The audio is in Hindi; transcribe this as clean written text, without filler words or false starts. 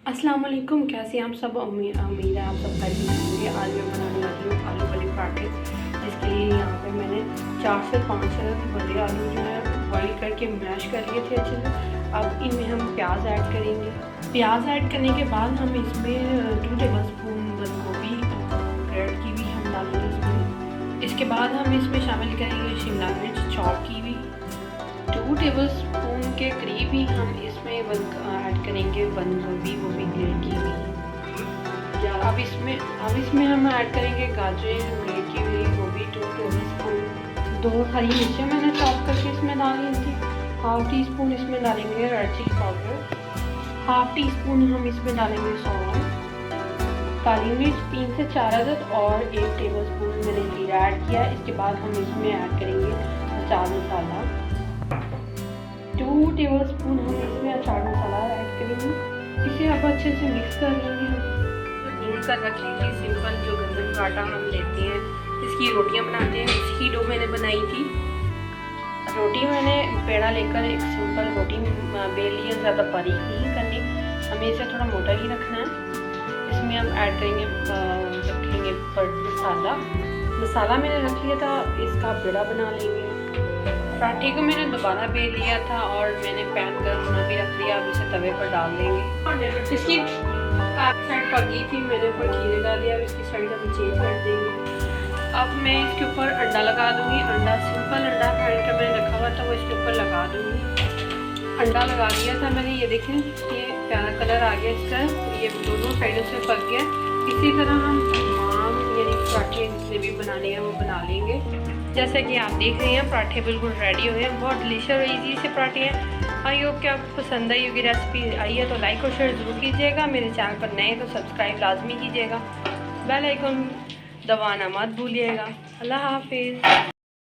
अस्सलाम वालेकुम, कैसे आप सब। उम्मीद है आप सब खैरियत से होंगे। आज मैं बनाने लगी हूँ आलू वाले पराठे, जिसके लिए यहाँ पे मैंने 4 से 5 बड़े आलू जो है बॉईल करके मैश कर लिए थे अच्छे से। अब इनमें हम प्याज ऐड करेंगे। प्याज ऐड करने के बाद हम इसमें 2 टेबलस्पून बंद गोभी ग्रेट की भी हम डालेंगे इसमें। इसके बाद हम इसमें शामिल करेंगे शिमला मिर्च चॉप की भी 2 टेबलस्पून के करीब ही हम इसमें ऐड करेंगे बंद गोभी, वो भी ग्रेट की हुई। अब इसमें हम ऐड करेंगे गाजर ग्रेट की हुई, वो भी 2 टेबलस्पून। 2 हरी मिर्चें मैंने चॉप करके इसमें डाली थी। हाफ टी स्पून इसमें डालेंगे red chilli powder. Half teaspoon हम इसमें डालेंगे सॉल्ट। काली मिर्च 3 से 4 अदद और 1 टेबलस्पून मैंने जीरा ऐड किया। इसके बाद हम इसमें ऐड करेंगे अचार मसाला। 2 टेबलस्पून हम इसमें अचार मसाला ऐड करेंगे। इसे अब अच्छे से मिक्स कर लेंगे। हम भून कर रख लीजिए सिंपल जो गंदम का आटा हम लेते हैं, इसकी रोटियां बनाते हैं, इसकी डो मैंने बनाई थी। रोटी मैंने पेड़ा लेकर एक सिंपल रोटी बेल ली है, ज़्यादा बारीक नहीं करनी, हमें इसे थोड़ा मोटा ही रखना है। इसमें हम ऐड रखेंगे मसाला मैंने रख लिया था, इसका पेड़ा बना लेंगे। पराठे को मैंने दोबारा बेल लिया था और मैंने पैन गर्म होना भी रख लिया। अब इसे तवे पर डाल देंगे। इसकी साइड पक गई थी, मैंने ऊपर खीरे डाल दिया। अब इसकी साइड अभी चेंज कर देंगे। अब मैं इसके ऊपर अंडा लगा दूंगी। अंडा सिंपल अंडा फ्राइड का मैंने रखा हुआ था, वो इसके ऊपर लगा दूंगी। अंडा लगा दिया था मैंने, ये देखें ये प्यारा कलर आ गया इसका, ये दोनों साइडों से पक गया। इसी तरह हम तमाम यानी पराठे जितने भी बनाने हैं वो बना लेंगे। जैसा कि आप देख रहे हैं पराठे बिल्कुल रेडी हुए हैं, बहुत डिलीशियस और ईजी से पराठे हैं। आई होप कि आपको पसंद आई होगी रेसिपी। आई है तो लाइक और शेयर ज़रूर कीजिएगा। मेरे चैनल पर नए तो सब्सक्राइब लाजमी कीजिएगा। बेल आइकन दबाना मत भूलिएगा। अल्लाह हाफिज़।